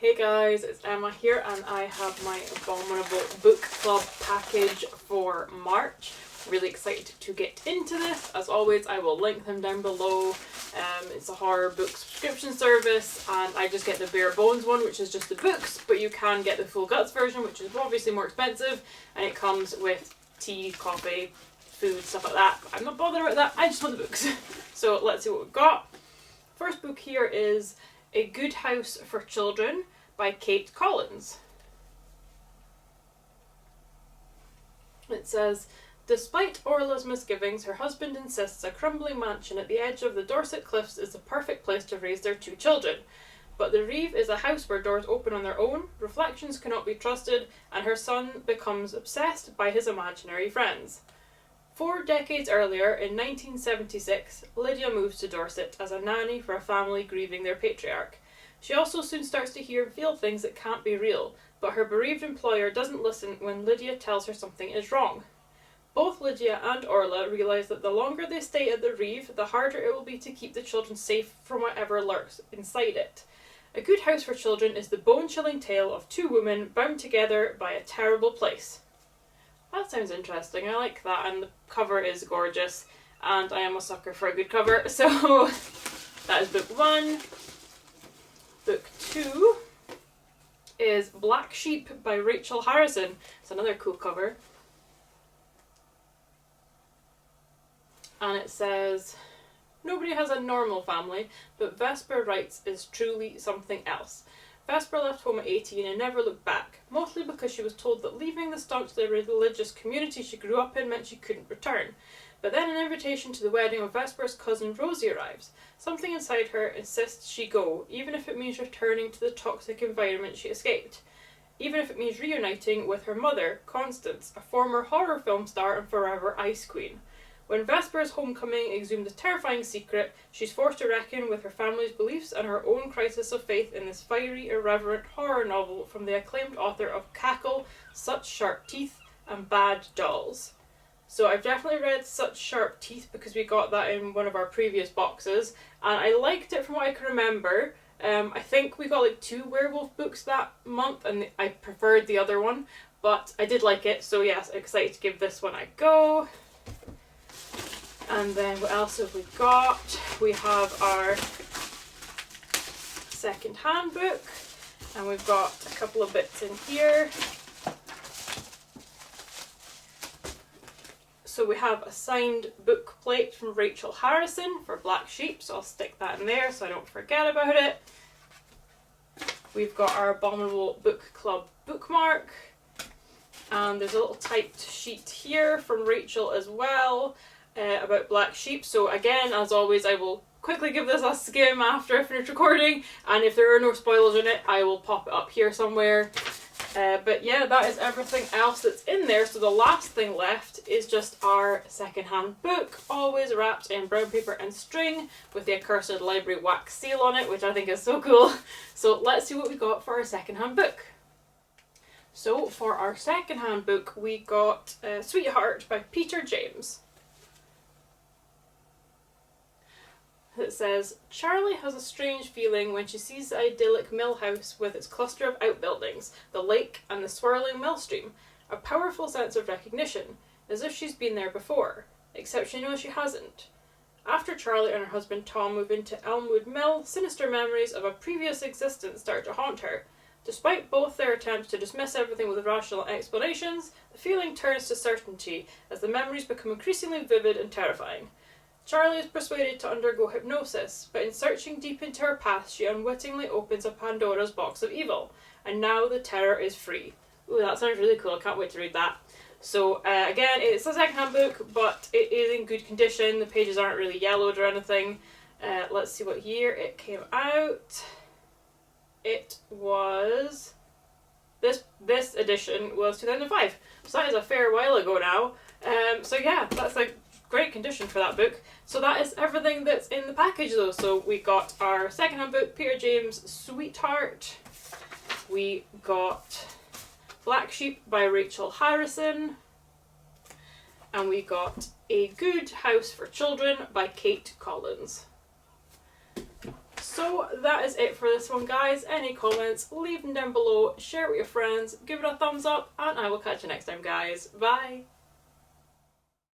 Hey guys, it's Emma here and I have my Abominable book club package for March. Really excited to get into this. As always, I will link them down below. It's a horror book subscription service and I just get the bare bones one, which is just the books, but you can get the full guts version, which is obviously more expensive, and it comes with tea, coffee, food, stuff like that. But I'm not bothered about that, I just want the books. So let's see what we've got. First book here is A Good House for Children by Kate Collins. It says, despite Orla's misgivings, her husband insists a crumbling mansion at the edge of the Dorset cliffs is the perfect place to raise their 2 children. But the Reeve is a house where doors open on their own, reflections cannot be trusted, and her son becomes obsessed by his imaginary friends. 4 decades earlier, in 1976, Lydia moves to Dorset as a nanny for a family grieving their patriarch. She also soon starts to hear and feel things that can't be real, but her bereaved employer doesn't listen when Lydia tells her something is wrong. Both Lydia and Orla realise that the longer they stay at the Reeve, the harder it will be to keep the children safe from whatever lurks inside it. A Good House for Children is the bone-chilling tale of 2 women bound together by a terrible place. That sounds interesting, I like that, and the cover is gorgeous, and I am a sucker for a good cover, so that is book 1. Book 2 is Black Sheep by Rachel Harrison. It's another cool cover. And it says, nobody has a normal family, but Vesper writes is truly something else. Vesper left home at 18 and never looked back, mostly because she was told that leaving the staunchly religious community she grew up in meant she couldn't return. But then an invitation to the wedding of Vesper's cousin Rosie arrives. Something inside her insists she go, even if it means returning to the toxic environment she escaped. Even if it means reuniting with her mother, Constance, a former horror film star and forever Ice Queen. When Vesper's homecoming exhumed a terrifying secret, she's forced to reckon with her family's beliefs and her own crisis of faith in this fiery, irreverent horror novel from the acclaimed author of Cackle, Such Sharp Teeth, and Bad Dolls. So I've definitely read Such Sharp Teeth because we got that in one of our previous boxes, and I liked it from what I can remember. I think we got like 2 werewolf books that month, and I preferred the other one, but I did like it, so yes, excited to give this one a go. And then what else have we got? We have our second-hand book, and we've got a couple of bits in here. So we have a signed book plate from Rachel Harrison for Black Sheep, so I'll stick that in there so I don't forget about it. We've got our Abominable Book Club bookmark, and there's a little typed sheet here from Rachel as well about Black Sheep. So again, as always, I will quickly give this a skim after I finish recording, and if there are no spoilers in it, I will pop it up here somewhere. But yeah, that is everything else that's in there, so the last thing left is just our second-hand book, always wrapped in brown paper and string with the Accursed Library wax seal on it, which I think is so cool. So let's see what we got for our second-hand book. So for our second-hand book, we got Sweetheart by Peter James. It says, Charlie has a strange feeling when she sees the idyllic mill house with its cluster of outbuildings, the lake and the swirling mill stream. A powerful sense of recognition, as if she's been there before, except she knows she hasn't. After Charlie and her husband Tom move into Elmwood Mill, sinister memories of a previous existence start to haunt her. Despite both their attempts to dismiss everything with rational explanations, the feeling turns to certainty as the memories become increasingly vivid and terrifying. Charlie is persuaded to undergo hypnosis, but in searching deep into her past, she unwittingly opens a Pandora's box of evil, and now the terror is free. Ooh, that sounds really cool, I can't wait to read that. So again, it's a second-hand book, but it is in good condition, the pages aren't really yellowed or anything. Let's see what year it came out. It was... This edition was 2005, so that is a fair while ago now. So yeah, that's a great condition for that book. So that is everything that's in the package though. So we got our second-hand book, Peter James' Sweetheart. We got Black Sheep by Rachel Harrison. And we got A Good House for Children by Kate Collins. So that is it for this one, guys. Any comments, leave them down below, share it with your friends, give it a thumbs up, and I will catch you next time, guys. Bye!